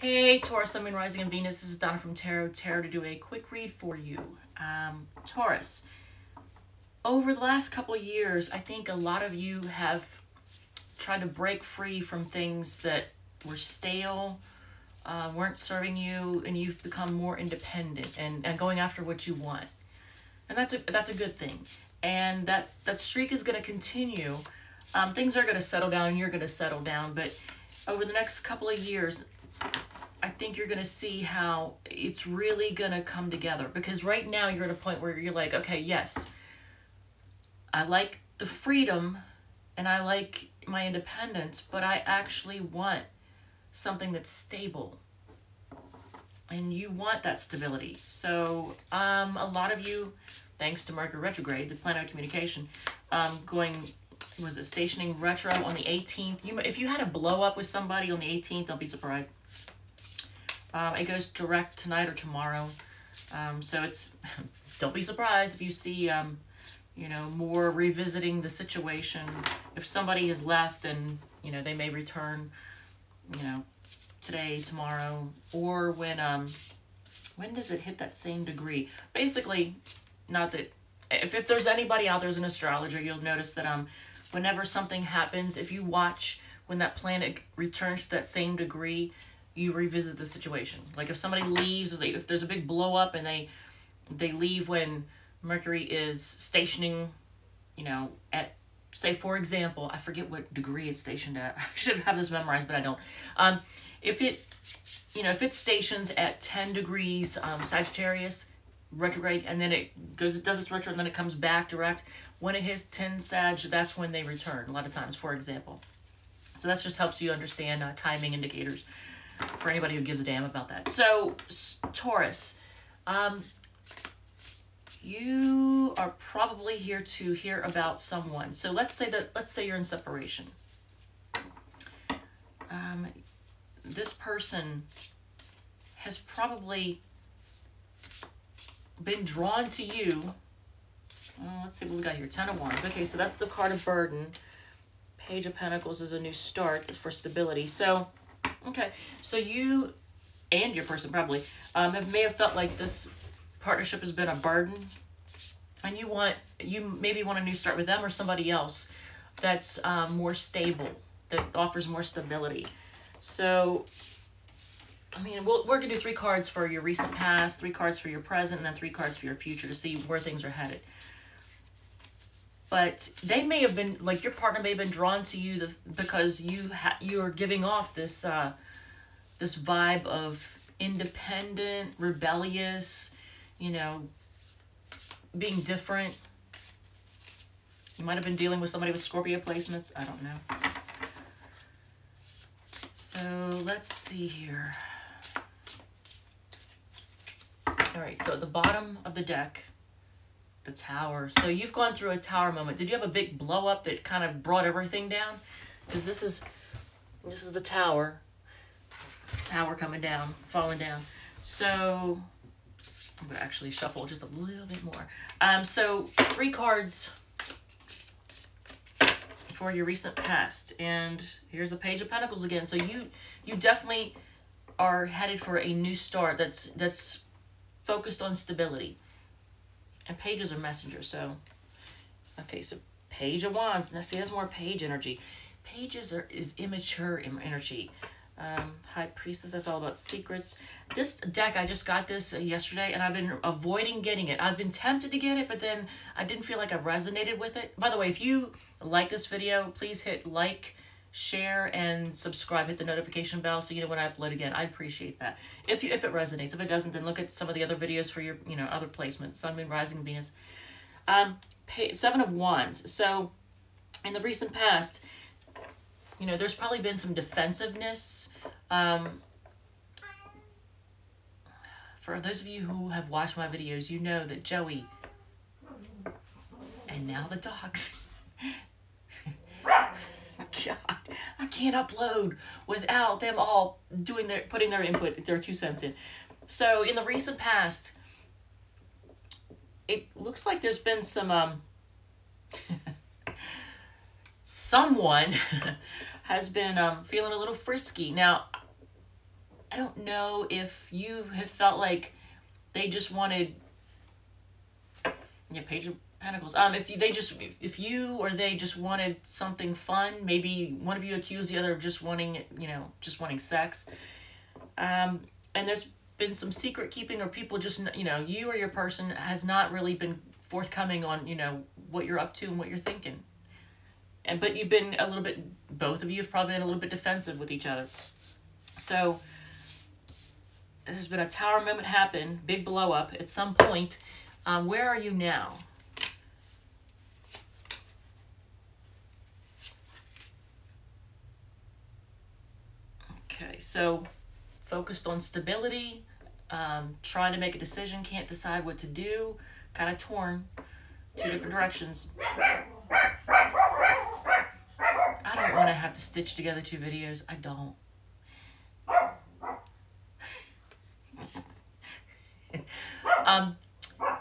Hey Taurus, Sun, Moon, Rising, and Venus. This is Donna from Tarot to do a quick read for you. Taurus, over the last couple of years, I think a lot of you have tried to break free from things that were stale, weren't serving you, and you've become more independent and going after what you want. And that's a good thing. And that streak is going to continue. Things are going to settle down, and you're going to settle down. But over the next couple of years, I think you're going to see how it's really going to come together. Because right now you're at a point where you're like, okay, yes, I like the freedom and I like my independence, but I actually want something that's stable. And you want that stability. So a lot of you, thanks to Mercury retrograde, the planet of communication, was it stationing retro on the 18th? If you had a blow up with somebody on the 18th, don't be surprised. It goes direct tonight or tomorrow. So it's, don't be surprised if you see, more revisiting the situation. If somebody has left, then, they may return, today, tomorrow, or when does it hit that same degree? Basically, not that, if there's anybody out there as an astrologer, you'll notice that, whenever something happens, if you watch when that planet returns to that same degree, you revisit the situation. Like if somebody leaves, if there's a big blow up and they leave when Mercury is stationing, at, say for example, I forget what degree it's stationed at. I should have this memorized, but I don't. If it stations at 10 degrees Sagittarius retrograde, and then it does its retro, and then it comes back direct. When it hits 10 Sag, that's when they return. A lot of times, for example. So that just helps you understand timing indicators for anybody who gives a damn about that. So, Taurus, you are probably here to hear about someone. So let's say you're in separation. This person has probably been drawn to you. Let's see what we got here. 10 of Wands. Okay, so that's the card of burden. Page of Pentacles is a new start for stability. So, okay, so you and your person probably may have felt like this partnership has been a burden, and you maybe want a new start with them or somebody else that's more stable, that offers more stability. So, I mean, we're going to do 3 cards for your recent past, 3 cards for your present, and then 3 cards for your future to see where things are headed. But they may have been, like your partner may have been drawn to you because you're giving off this this vibe of independent, rebellious, being different. You might have been dealing with somebody with Scorpio placements. I don't know. So let's see here. All right, so at the bottom of the deck, the Tower. So you've gone through a Tower moment. Did you have a big blow up that kind of brought everything down? Because this is the Tower. Tower coming down, falling down. So I'm going to actually shuffle just a little bit more. So 3 cards for your recent past. And here's the Page of Pentacles again. So you definitely are headed for a new start that's focused on stability. And pages are messengers, so okay, so Page of Wands. Now see, that's more page energy. Pages is immature energy. High Priestess, that's all about secrets. This deck, I just got this yesterday, and I've been avoiding getting it. I've been tempted to get it, but then I didn't feel like I resonated with it. By the way, if you like this video, please hit like, share, and subscribe. Hit the notification bell so you know when I upload again. I'd appreciate that. If it resonates. If it doesn't, then look at some of the other videos for your other placements. Sun, Moon, Rising, Venus. 7 of Wands. So in the recent past, there's probably been some defensiveness. For those of you who have watched my videos, you know that Joey and now the dogs. God, I can't upload without them all putting their input, their 2 cents in. So in the recent past, it looks like there's been some someone has been feeling a little frisky. Now, I don't know if you have felt like they just wanted, yeah, Page of Pentacles. If you or they just wanted something fun, maybe one of you accused the other of just wanting, just wanting sex. And there's been some secret keeping, or people just, you or your person has not really been forthcoming on, what you're up to and what you're thinking. But you've been a little bit, both of you have probably been a little bit defensive with each other. So there's been a Tower moment happen, big blow up at some point. Where are you now? Okay, so focused on stability, trying to make a decision, can't decide what to do, kind of torn, two different directions. I don't want to have to stitch together two videos. I don't.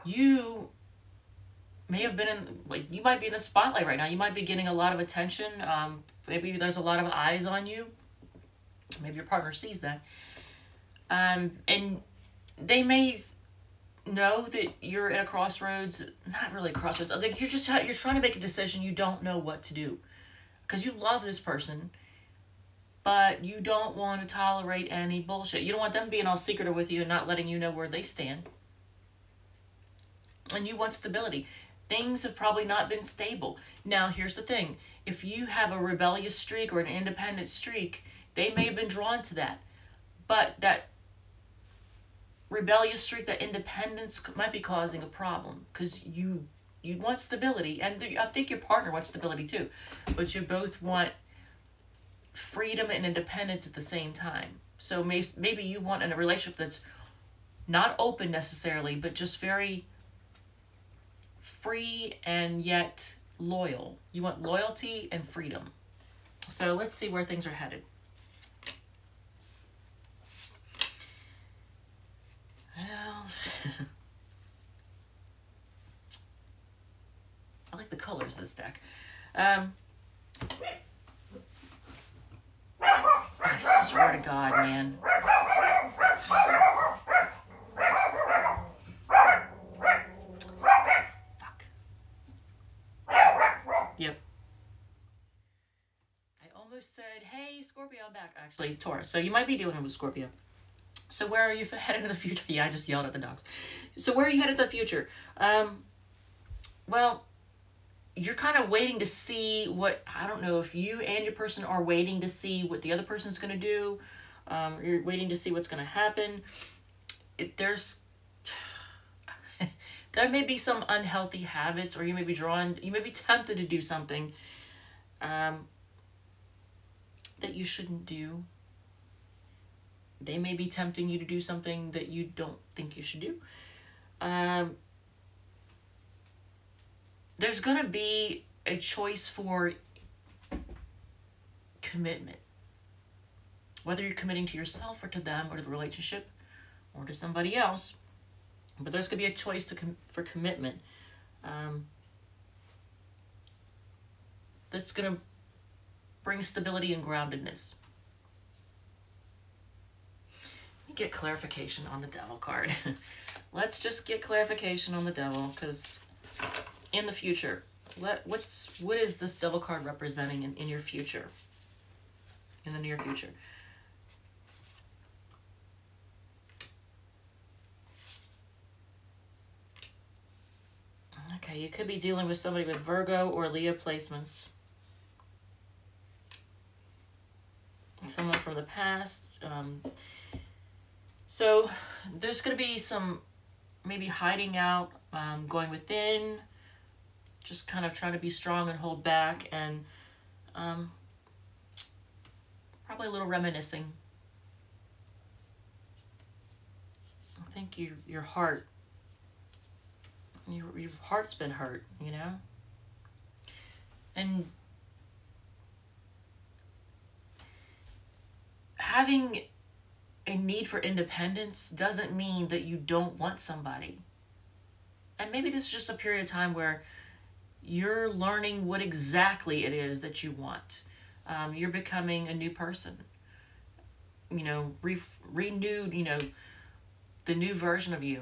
You may have been you might be in the spotlight right now. You might be getting a lot of attention. Maybe there's a lot of eyes on you. Maybe your partner sees that. And they may know that you're at a crossroads. Not really a crossroads. Like you're trying to make a decision. You don't know what to do. Because you love this person, but you don't want to tolerate any bullshit. You don't want them being all secretive with you and not letting you know where they stand. And you want stability. Things have probably not been stable. Now, here's the thing. If you have a rebellious streak or an independent streak, they may have been drawn to that. But that rebellious streak, that independence might be causing a problem. Because you want stability. And I think your partner wants stability too. But you both want freedom and independence at the same time. So maybe you want in a relationship that's not open necessarily, but just very free and yet loyal. You want loyalty and freedom. So let's see where things are headed. Well, I like the colors of this deck. I swear to God, man. Fuck. Yep. I almost said, hey, Scorpio, I'm back. Actually, Taurus. So you might be dealing with Scorpio. So where are you headed in the future? Yeah, I just yelled at the dogs. So where are you headed in the future? Well, you're kind of waiting to see what, I don't know if you and your person are waiting to see what the other person's going to do. You're waiting to see what's going to happen. There may be some unhealthy habits, or you may be tempted to do something that you shouldn't do. They may be tempting you to do something that you don't think you should do. There's going to be a choice for commitment. Whether you're committing to yourself or to them or to the relationship or to somebody else. But there's going to be a choice for commitment. That's going to bring stability and groundedness. Get clarification on the Devil card. Let's just get clarification on the Devil, because in the future, what is this Devil card representing in your future? In the near future. Okay, you could be dealing with somebody with Virgo or Leo placements. Someone from the past. So there's going to be some maybe hiding out, going within, just kind of trying to be strong and hold back, and probably a little reminiscing. I think your heart's been hurt, you know? And having a need for independence doesn't mean that you don't want somebody. And maybe this is just a period of time where you're learning what exactly it is that you want. You're becoming a new person. you know, renewed, you know, the new version of you.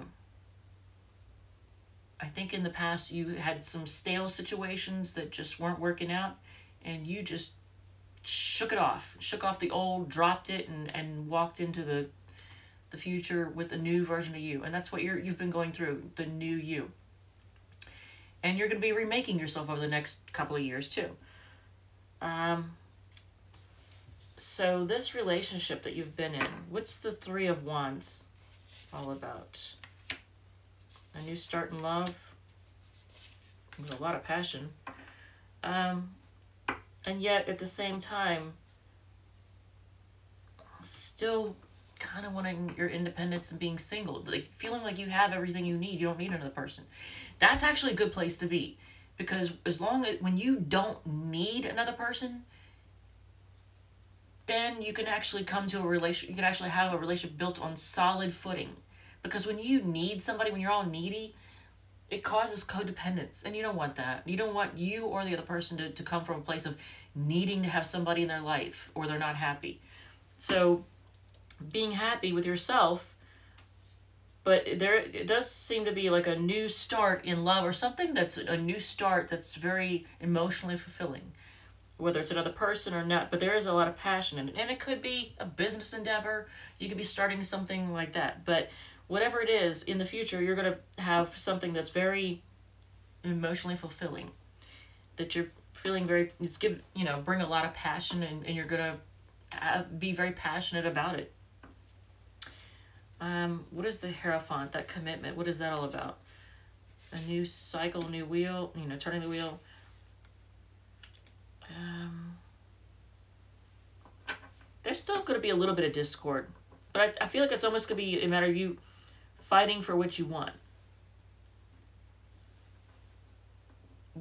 I think in the past you had some stale situations that just weren't working out, and you just shook off the old, dropped it, and walked into the future with a new version of you. And that's what you've been going through, the new you. And you're going to be remaking yourself over the next couple of years too. So this relationship that you've been in, what's the Three of Wands all about? A new start in love with a lot of passion. And yet at the same time, still kind of wanting your independence and being single, like feeling like you have everything you need. You don't need another person. That's actually a good place to be, because as long as when you don't need another person, then you can actually come to a relation. You can actually have a relationship built on solid footing. Because when you need somebody, when you're all needy, it causes codependence, and you don't want that. You don't want you or the other person to come from a place of needing to have somebody in their life, or they're not happy. So being happy with yourself, but it does seem to be like a new start in love, or something that's a new start that's very emotionally fulfilling, whether it's another person or not. But there is a lot of passion in it, and it could be a business endeavor. You could be starting something like that, but whatever it is, in the future, you're going to have something that's very emotionally fulfilling, that you're feeling very, bring a lot of passion, and you're going to be very passionate about it. What is the Hierophant, that commitment? What is that all about? A new cycle, new wheel, turning the wheel. There's still going to be a little bit of discord, but I feel like it's almost going to be a matter of you fighting for what you want.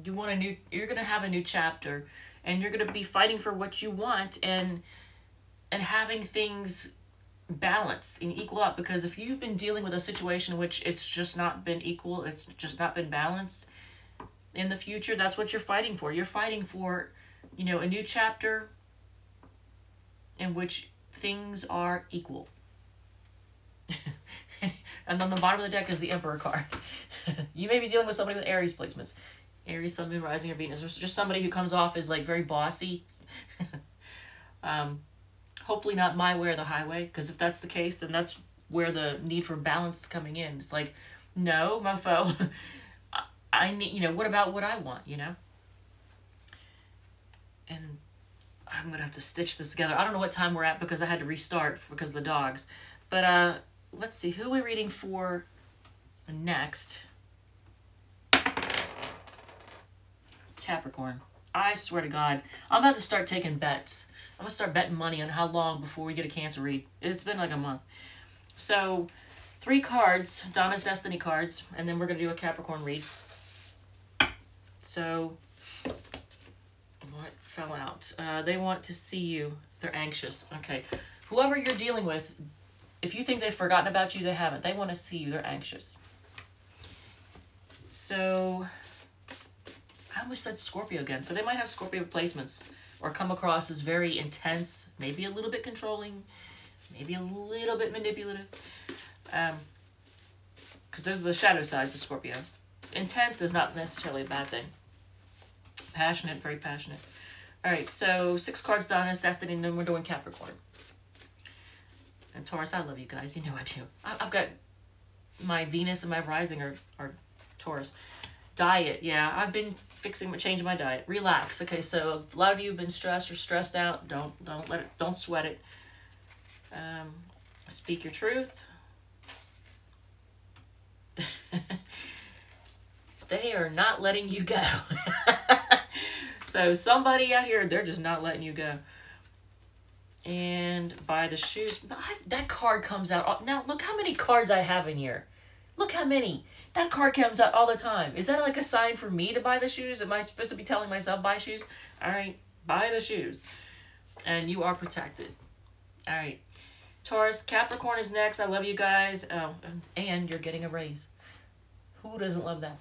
You're going to have a new chapter, and you're going to be fighting for what you want, and having things balance and equal out. Because if you've been dealing with a situation in which it's just not been equal, it's just not been balanced, in the future, that's what you're fighting for. You're fighting for, a new chapter in which things are equal. And on the bottom of the deck is the Emperor card. You may be dealing with somebody with Aries placements. Aries, Sun, Moon, Rising, or Venus. Or just somebody who comes off as like very bossy. Hopefully not my way or the highway, because if that's the case, then that's where the need for balance is coming in. It's like, no, mofo, I need, what about what I want, And I'm going to have to stitch this together. I don't know what time we're at because I had to restart because of the dogs. But let's see, who are we reading for next? Capricorn. I swear to God, I'm about to start taking bets. I'm going to start betting money on how long before we get a Cancer read. It's been like a month. So, 3 cards, Donna's Destiny cards, and then we're going to do a Capricorn read. So, what fell out? They want to see you. They're anxious. Okay. Whoever you're dealing with, if you think they've forgotten about you, they haven't. They want to see you. They're anxious. So, I almost said Scorpio again. So they might have Scorpio placements or come across as very intense, maybe a little bit controlling, maybe a little bit manipulative. Because those are the shadow sides of Scorpio. Intense is not necessarily a bad thing. Passionate, very passionate. All right, so 6 cards, Donna's Destiny, and then we're doing Capricorn. And Taurus, I love you guys. You know I do. I've got my Venus and my Rising are Taurus. Diet, yeah. I've been changing my diet. Relax. Okay, so a lot of you have been stressed or stressed out. Don't sweat it. Speak your truth. They are not letting you go. So somebody out here, they're just not letting you go. And buy the shoes. That card comes out. Now, look how many cards I have in here. Look how many. That card comes out all the time. Is that like a sign for me to buy the shoes? Am I supposed to be telling myself buy shoes? All right, buy the shoes. And you are protected. All right. Taurus, Capricorn is next. I love you guys. Oh, and you're getting a raise. Who doesn't love that?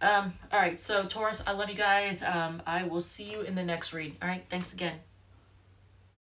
All right, so Taurus, I love you guys. I will see you in the next read. All right, thanks again.